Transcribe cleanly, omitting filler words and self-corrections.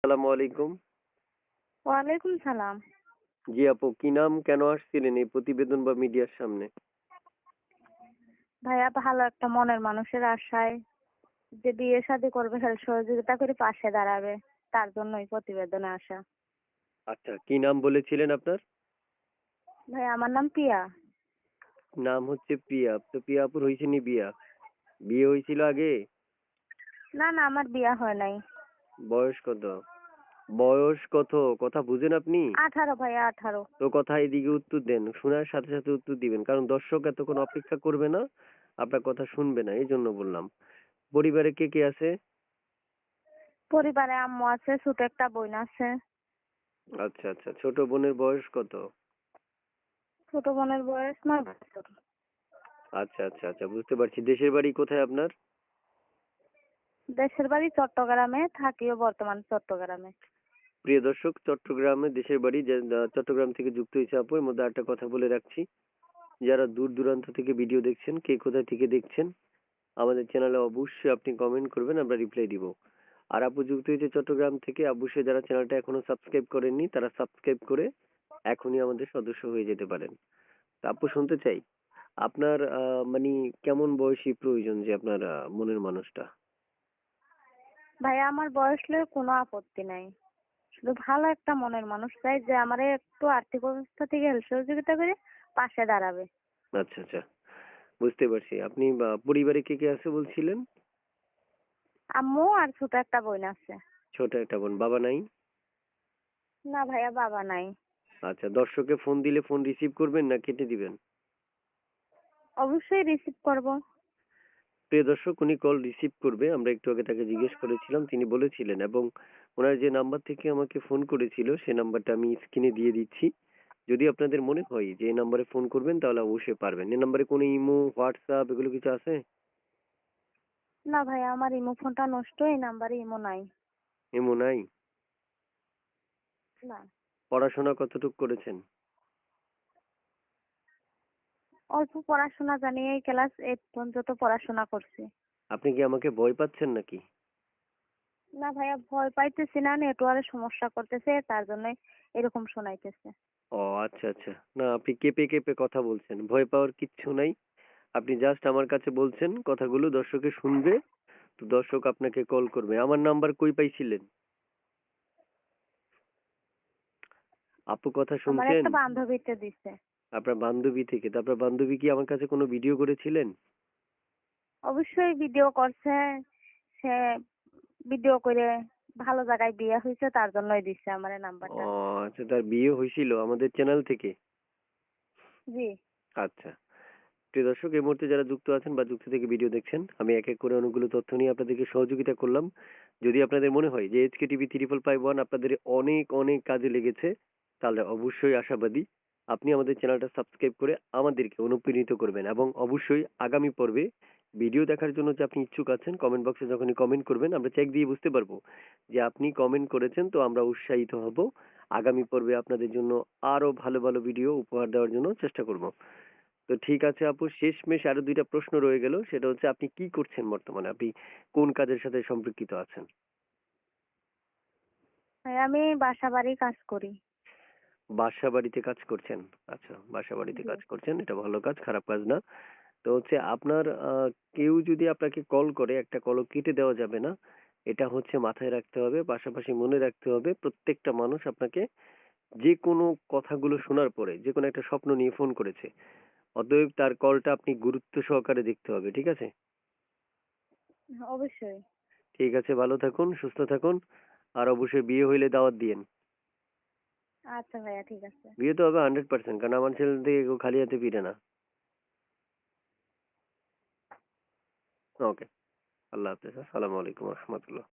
আসসালামু আলাইকুম। ওয়ালাইকুম সালাম। জি আপু, কি নাম, কেন আসছিলেন এই প্রতিবেদন বা মিডিয়ার সামনে? ভাইয়া ভালো একটা মনের মানুষের আশায় যে বিয়ে শাদী করবে, হেল্প সহযোগিতা করে পাশে দাঁড়াবে, তার জন্যই প্রতিবেদনে আসা। আচ্ছা, কি নাম বলেছিলেন আপনার? ভাই আমার নাম পিয়া। নাম হচ্ছে প্রিয়া। তো প্রিয়া আপুর হয়েছে নি বিয়া? বিয়ে হয়েছিল আগে? না না, আমার বিয়া হয় নাই। বয়স কত? বয়স কত? কথা বুঝেন আপনি? 18 ভাইয়া, 18। তো কথা এদিকে উত্তর দেন। শোনার সাথে সাথে উত্তর দিবেন। কারণ দর্শক এতক্ষণ অপেক্ষা করবে না, আপনার কথা শুনবে না। এই জন্য বললাম। পরিবারে কে কে আছে? পরিবারে আম্মু আছে, ছোট একটা বোন আছে। আচ্ছা আচ্ছা, ছোট বোনের বয়স কত? ছোট বোনের বয়স 9 বছর। আচ্ছা আচ্ছা আচ্ছা, বুঝতে পারছি। দেশের বাড়ি কোথায় আপনার? দেশের বাড়ি চট্টগ্রামে, থাকিও বর্তমান চট্টগ্রামে। প্রিয় দর্শক, চট্টগ্রামে দেশের বাড়ি। চট্টগ্রাম থেকে যুক্ত হয়েছে আপু। এর মধ্যে একটা কথা বলে রাখছি, যারা দূর দূরান্ত থেকে ভিডিও দেখছেন, কে কোথা থেকে দেখছেন, আমাদের চ্যানেলে অবশ্যই আপনি কমেন্ট করবেন, আমরা রিপ্লাই দিব। আর আপু যুক্ত হয়েছে চট্টগ্রাম থেকে, অবশ্যই যারা চ্যানেলটা এখনো সাবস্ক্রাইব করেননি তারা সাবস্ক্রাইব করে এখনই আমাদের সদস্য হয়ে যেতে পারেন। তা আপু, শুনতে চাই আপনার মানে কেমন বয়সী প্রয়োজন যে আপনার মনের মানুষটা? ভাইয়া আমার বয়স নিয়ে কোনো আপত্তি নাই, শুধু ভালো একটা মনের মানুষ চাই যে আমার একটু আর্থিক অবস্থা থেকে হেল্প সহযোগিতা করে পাশে দাঁড়াবে। আচ্ছা আচ্ছা, বুঝতে পারছি। আপনি পরিবারে কে কে আছে বলছিলেন? আম্মু আর ছোট একটা বোন আছে। ছোট একটা বোন। বাবা নাই? না ভাইয়া, বাবা নাই। আচ্ছা, দর্শকে ফোন দিলে ফোন রিসিভ করবেন না কেটে দিবেন? অবশ্যই রিসিভ করব। প্রিয় দর্শক, উনি কল রিসিভ করবে। আমরা একটু আগে তাকে জিজ্ঞেস করেছিলাম, তিনি বলেছিলেন। এবং ওনার যে নাম্বার থেকে আমাকে ফোন করেছিল সে নাম্বারটা আমি স্ক্রিনে দিয়ে দিচ্ছি। যদি আপনাদের মনে হয় যে এই নাম্বারে ফোন করবেন তাহলে অবশ্যই পারবেন। এই নাম্বারে কোনো ইমো, হোয়াটসঅ্যাপ এগুলো কিছু আছে? না ভাইয়া, আমার ইমো ফোনটা নষ্ট, এই নাম্বারে ইমো নাই। ইমো নাই? না। পড়াশোনা কতটুকু করেছেন? অল্প পড়াশোনা জানি, এই ক্লাস 8 পর্যন্ত পড়াশোনা করছি। আপনি কি আমাকে ভয় পাচ্ছেন নাকি? না ভাইয়া, ভয় পাইতেছি না, নেটওয়ার্কের সমস্যা করতেছে, তার জন্য এরকম শোনাইতেছে। ও আচ্ছা আচ্ছা। না, আপনি কেঁপে কেঁপে কথা বলছেন। ভয় পাওয়ার কিচ্ছু নাই। আপনি জাস্ট আমার কাছে বলছেন, কথাগুলো দর্শকে শুনবে, তো দর্শক আপনাকে কল করবে। আমার নাম্বার কই পাইছিলেন? আপু কথা আমার শুনছেন? একটা বান্ধবীতে দিছে। আপনার বান্ধবী থেকে? তো আপনার বান্ধবী কি আমার কাছে কোনো ভিডিও করেছিলেন? অবশ্যই ভিডিও করছে, সে ভিডিও করে ভালো জায়গায় বিয়ে হয়েছে, তার জন্যই দিছে আমার এই ও নাম্বারটা। আচ্ছা, তার বিয়ে হয়েছিল আমাদের চ্যানেল থেকে? জি। আচ্ছা। প্রিয় দর্শক, এই মুহূর্তে যারা যুক্ত আছেন বা যুক্ত থেকে ভিডিও দেখছেন, আমি এক এক করে অনেকগুলো তথ্য নিয়ে আপনাদেরকে সহযোগিতা করলাম। যদি আপনাদের মনে হয় যে এইচকে টিভি 555 আপনাদের অনেক অনেক কাজে লেগেছে, তাহলে অবশ্যই আশাবাদী আপনি আমাদের চ্যানেলটা সাবস্ক্রাইব করে আমাদেরকে অনুপ্রাণিত করবেন। এবং অবশ্যই আগামী পর্বে ভিডিও দেখার জন্য যে আপনি ইচ্ছুক আছেন, কমেন্ট বক্সে যখনই কমেন্ট করবেন আমরা চেক দিয়ে বুঝতে পারবো যে আপনি কমেন্ট করেছেন, তো আমরা উৎসাহিত হব। আগামী পর্বে আপনাদের জন্য আরো ভালো ভালো ভিডিও উপহার দেওয়ার জন্য চেষ্টা করব। তো ঠিক আছে আপু, শেষমেশ আরো ২টা প্রশ্ন রয়ে গেল। সেটা হচ্ছে, আপনি কি করছেন বর্তমানে? আপনি কোন কাজের সাথে সম্পর্কিত আছেন? হ্যাঁ, আমি বাসা বাড়ি কাজ করি। বাসা বাড়িতে কাজ করছেন? আচ্ছা, বাসা বাড়িতে জি। কাজ করছেন, এটা ভালো কাজ, খারাপ কাজ না। তো হচ্ছে আপনার কেউ যদি আপনাকে কল করে, একটা কলও কেটে দেওয়া যাবে না। এটা হচ্ছে মাথায় রাখতে হবে। পাশাপাশি মনে রাখতে হবে, প্রত্যেকটা মানুষ আপনাকে যেকোনো কথাগুলো শোনার পরে যেকোনো একটা স্বপ্ন নিয়ে ফোন করেছে। অতএব তার কলটা আপনি গুরুত্ব সহকারে দেখতে হবে। ঠিক আছে? অবশ্যই। ঠিক আছে, ভালো থাকুন, সুস্থ থাকুন। আর অবশ্যই বিয়ে হইলে দাওয়াত দিয়েন। আচ্ছা ভাইয়া, ঠিক আছে। বিয়ে তো হবে 100%, কারণ আমার ছেলে থেকে কেউ খালি হাতে ফিরে না। ওকে, আল্লাহ হাফেজ। আসসালামু আলাইকুম রহমতুল্লাহ।